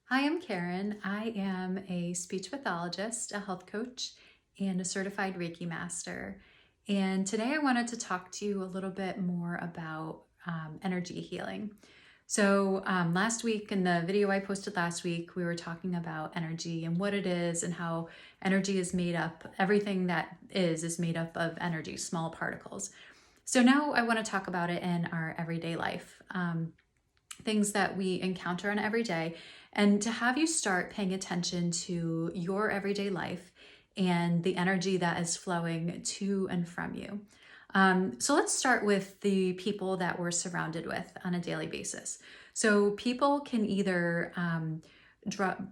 Hi, I'm Karen. I am a speech pathologist, a health coach, and a certified Reiki master. And today I wanted to talk to you a little bit more about energy healing. Last week in the video I posted last week, we were talking about energy and what it is and how energy is made up. Everything that is made up of energy, small particles. So now I want to talk about it in our everyday life. Things that we encounter on every day, and to have you start paying attention to your everyday life and the energy that is flowing to and from you. So let's start with the people that we're surrounded with on a daily basis. So people can either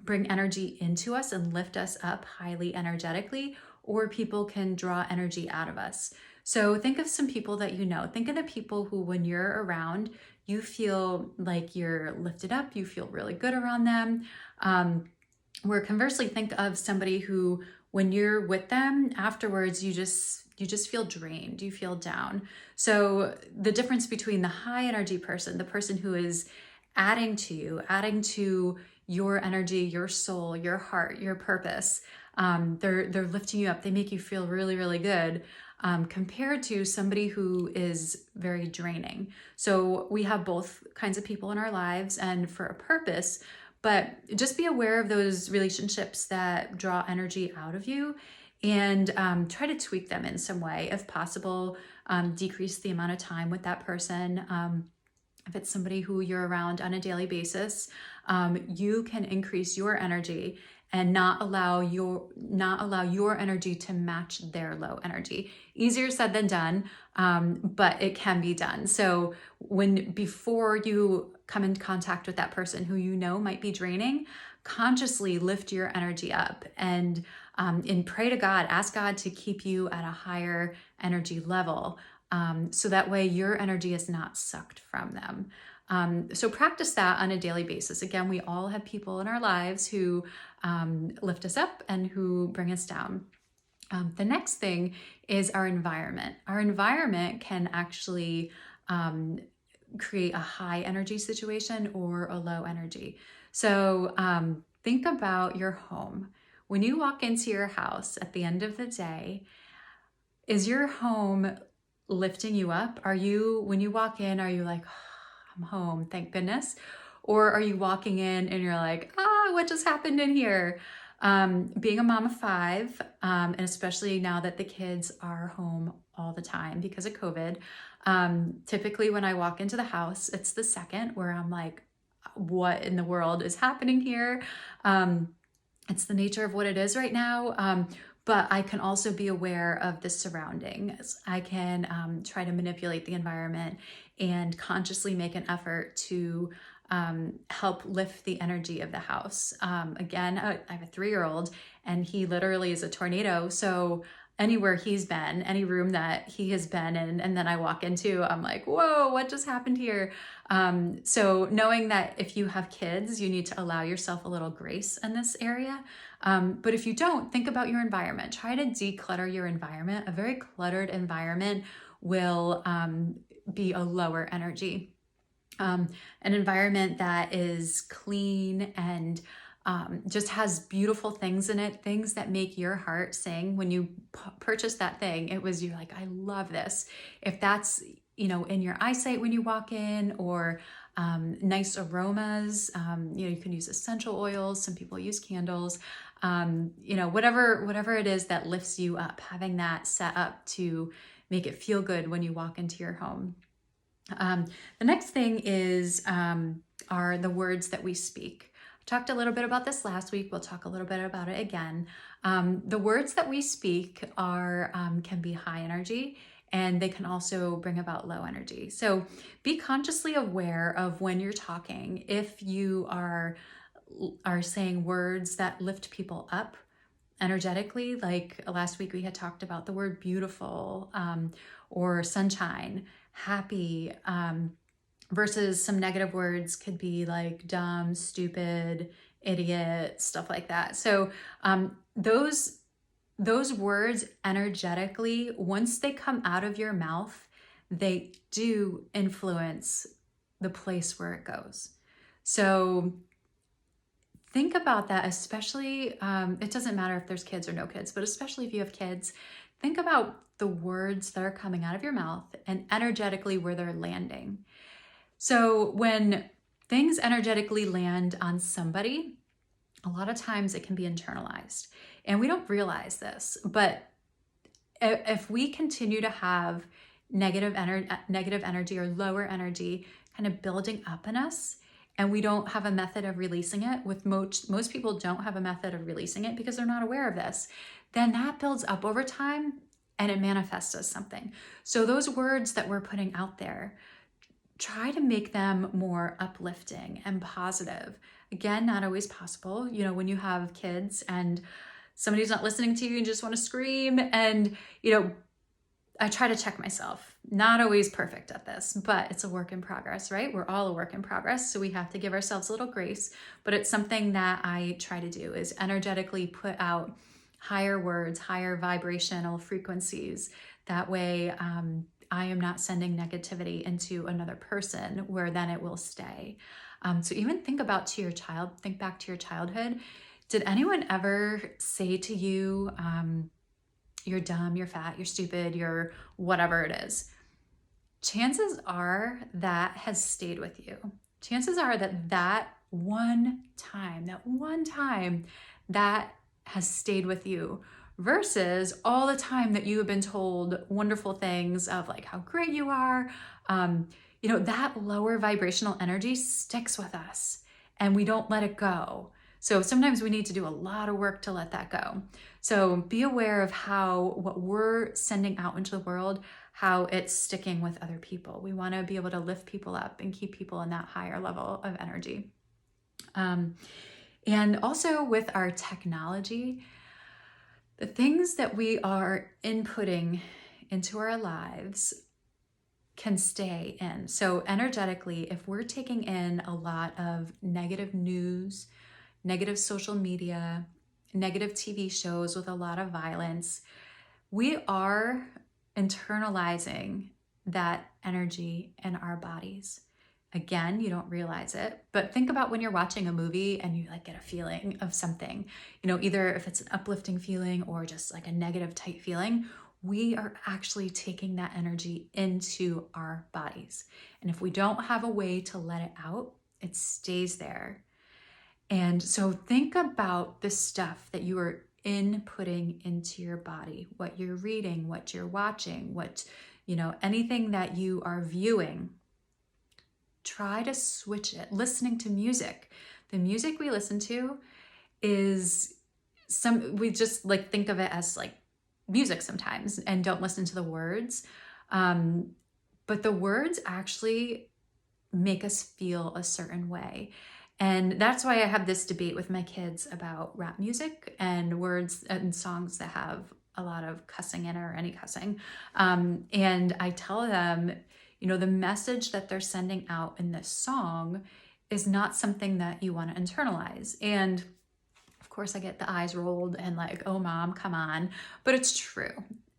bring energy into us and lift us up highly energetically, or people can draw energy out of us. So think of some people that you know. Think of the people who, when you're around, you feel like you're lifted up, you feel really good around them. Where conversely, think of somebody who, when you're with them afterwards, you just feel drained, you feel down. So the difference between the high energy person, the person who is adding to you, adding to your energy, your soul, your heart, your purpose, they're lifting you up, they make you feel really, really good. Compared to somebody who is very draining. So we have both kinds of people in our lives and for a purpose, but just be aware of those relationships that draw energy out of you, and try to tweak them in some way. If possible, decrease the amount of time with that person. If it's somebody who you're around on a daily basis, you can increase your energy and not allow your energy to match their low energy. Easier said than done, but it can be done. So before you come in contact with that person who you know might be draining, consciously lift your energy up and pray to God, ask God to keep you at a higher energy level. So that way your energy is not sucked from them. So practice that on a daily basis. Again, we all have people in our lives who lift us up and who bring us down. The next thing is our environment. Our environment can actually create a high energy situation or a low energy. So think about your home. When you walk into your house at the end of the day, is your home lifting you up? When you walk in, are you like, oh, I'm home, thank goodness? Or are you walking in and you're like, what just happened in here? Being a mom of five, and especially now that the kids are home all the time because of COVID, typically when I walk into the house, it's the second where I'm like, what in the world is happening here? It's the nature of what it is right now. But I can also be aware of the surroundings. I can try to manipulate the environment and consciously make an effort to help lift the energy of the house. Again, I have a 3-year-old and he literally is a tornado. So anywhere he's been, any room that he has been in, and then I walk into, I'm like, whoa, what just happened here? So knowing that if you have kids, you need to allow yourself a little grace in this area. But if you don't, think about your environment. Try to declutter your environment. A very cluttered environment will be a lower energy. An environment that is clean and just has beautiful things in it, things that make your heart sing. When you purchase that thing, you're like, I love this. If that's, in your eyesight when you walk in, or nice aromas, you can use essential oils. Some people use candles, whatever it is that lifts you up, having that set up to make it feel good when you walk into your home. The next thing are the words that we speak. I talked a little bit about this last week. We'll talk a little bit about it again. The words that we speak can be high energy, and they can also bring about low energy. So be consciously aware of when you're talking. If you are saying words that lift people up energetically, like last week we had talked about the word beautiful, or sunshine, happy, versus some negative words could be like dumb, stupid, idiot, stuff like that. So those words energetically, once they come out of your mouth, they do influence the place where it goes. So think about that, especially, it doesn't matter if there's kids or no kids, but especially if you have kids, think about the words that are coming out of your mouth and energetically where they're landing. So when things energetically land on somebody, a lot of times it can be internalized. And we don't realize this, but if we continue to have negative energy or lower energy kind of building up in us, and we don't have a method of releasing it, with most people don't have a method of releasing it because they're not aware of this, then that builds up over time and it manifests as something. So those words that we're putting out there, try to make them more uplifting and positive. Again, not always possible. You know, when you have kids and somebody's not listening to you and just want to scream, and, you know, I try to check myself. Not always perfect at this, but it's a work in progress, right? We're all a work in progress, so we have to give ourselves a little grace, but it's something that I try to do, is energetically put out higher words, higher vibrational frequencies. That way, I am not sending negativity into another person where then it will stay. So even think back to your childhood. Did anyone ever say to you, you're dumb, you're fat, you're stupid, you're whatever it is? Chances are that has stayed with you. Chances are that one time that has stayed with you, versus all the time that you have been told wonderful things of like how great you are. You know, that lower vibrational energy sticks with us and we don't let it go. So sometimes we need to do a lot of work to let that go. So be aware of how what we're sending out into the world, how it's sticking with other people. We want to be able to lift people up and keep people in that higher level of energy. And also with our technology, the things that we are inputting into our lives can stay in. So energetically, if we're taking in a lot of negative news, negative social media, negative TV shows with a lot of violence, we are internalizing that energy in our bodies. Again, you don't realize it, but think about when you're watching a movie and you like get a feeling of something, you know, either if it's an uplifting feeling or just like a negative type feeling, we are actually taking that energy into our bodies. And if we don't have a way to let it out, it stays there. And so think about the stuff that you are inputting into your body, what you're reading, what you're watching, what, you know, anything that you are viewing. Try to switch it. Listening to music. The music we listen to is we just like think of it as like music sometimes and don't listen to the words. But the words actually make us feel a certain way. And that's why I have this debate with my kids about rap music and words and songs that have a lot of cussing in it or any cussing. And I tell them, you know, the message that they're sending out in this song is not something that you want to internalize. And of course I get the eyes rolled and like, oh mom, come on, but it's true.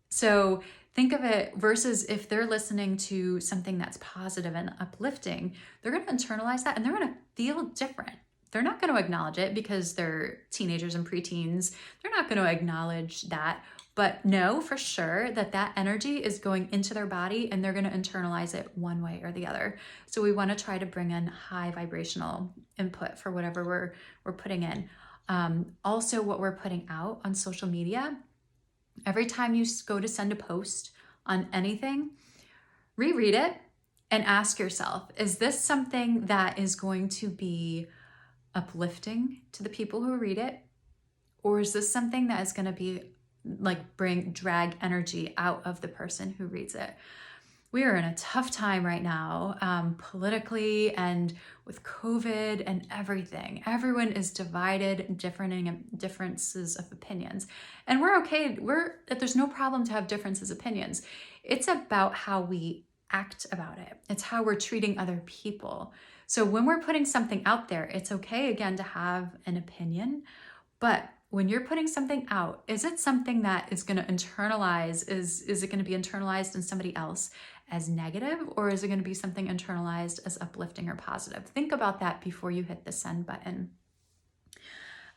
So think of it versus if they're listening to something that's positive and uplifting, they're going to internalize that and they're going to feel different. They're not going to acknowledge it because they're teenagers and preteens. They're not going to acknowledge that, but know for sure that that energy is going into their body and they're going to internalize it one way or the other. So we want to try to bring in high vibrational input for whatever we're putting in. Also, what we're putting out on social media, every time you go to send a post on anything, reread it and ask yourself, is this something that is going to be uplifting to the people who read it? Or is this something that is going to be like drag energy out of the person who reads it? We are in a tough time right now, politically and with COVID and everything. Everyone is divided, differences of opinions. And we're okay. There's no problem to have differences of opinions. It's about how we act about it. It's how we're treating other people. So when we're putting something out there, it's okay again to have an opinion, but when you're putting something out, is it something that is going to internalize? Is it going to be internalized in somebody else as negative, or is it going to be something internalized as uplifting or positive? Think about that before you hit the send button.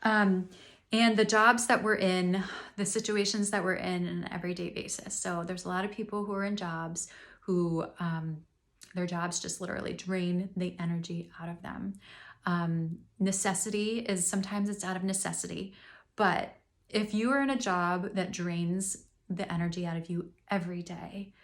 Um, and the jobs that we're in, the situations that we're in an everyday basis. So there's a lot of people who are in jobs who their jobs just literally drain the energy out of them. Necessity is sometimes it's out of necessity, but if you are in a job that drains the energy out of you every day,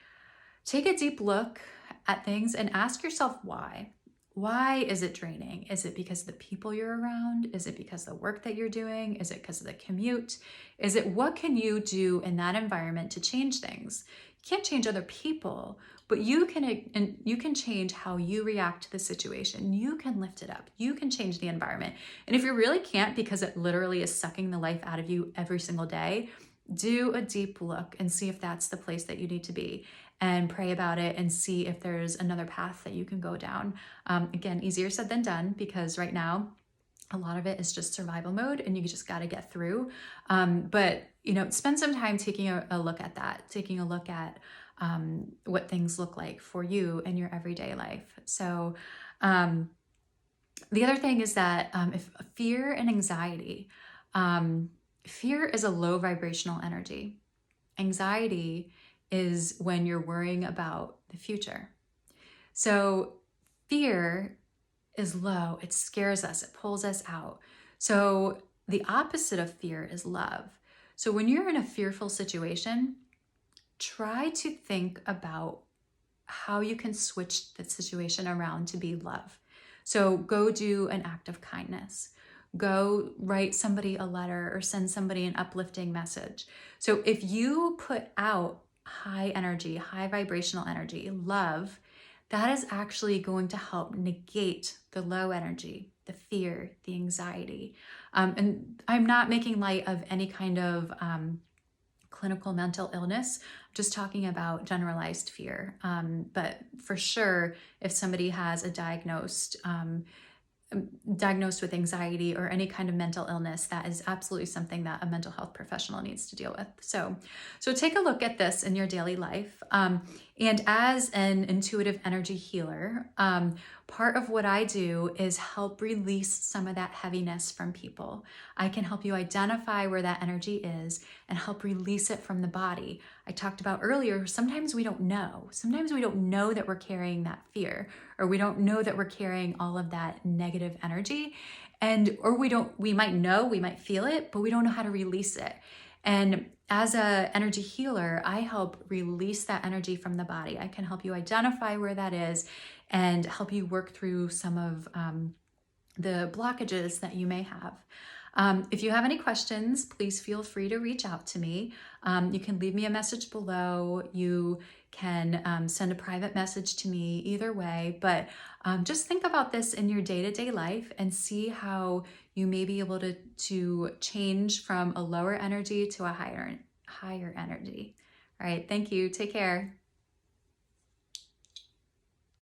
take a deep look at things and ask yourself why. Why is it draining? Is it because of the people you're around? Is it because of the work that you're doing? Is it because of the commute? Is it what can you do in that environment to change things? You can't change other people, but you can change how you react to the situation. You can lift it up. You can change the environment. And if you really can't because it literally is sucking the life out of you every single day, do a deep look and see if that's the place that you need to be, and pray about it and see if there's another path that you can go down. Again, easier said than done, because right now a lot of it is just survival mode and you just got to get through. But spend some time taking a look at that, taking a look at what things look like for you in your everyday life. So the other thing is that if fear and anxiety, fear is a low vibrational energy. Anxiety is when you're worrying about the future. So fear is low. It scares us. It pulls us out. So the opposite of fear is love. So when you're in a fearful situation, try to think about how you can switch the situation around to be love. So go do an act of kindness. Go write somebody a letter or send somebody an uplifting message. So if you put out high energy, high vibrational energy, love, that is actually going to help negate the low energy, the fear, the anxiety. And I'm not making light of any kind of clinical mental illness. I'm just talking about generalized fear. But for sure, if somebody has a diagnosed with anxiety or any kind of mental illness, that is absolutely something that a mental health professional needs to deal with. So take a look at this in your daily life. And as an intuitive energy healer, part of what I do is help release some of that heaviness from people. I can help you identify where that energy is and help release it from the body. I talked about earlier, sometimes we don't know. Sometimes we don't know that we're carrying that fear, or we don't know that we're carrying all of that negative energy. Or we might know, we might feel it, but we don't know how to release it. And as an energy healer, I help release that energy from the body. I can help you identify where that is and help you work through some of the blockages that you may have. If you have any questions, please feel free to reach out to me. You can leave me a message below. You can send a private message to me, either way. But just think about this in your day-to-day life and see how you may be able to change from a lower energy to a higher energy. All right, thank you. Take care.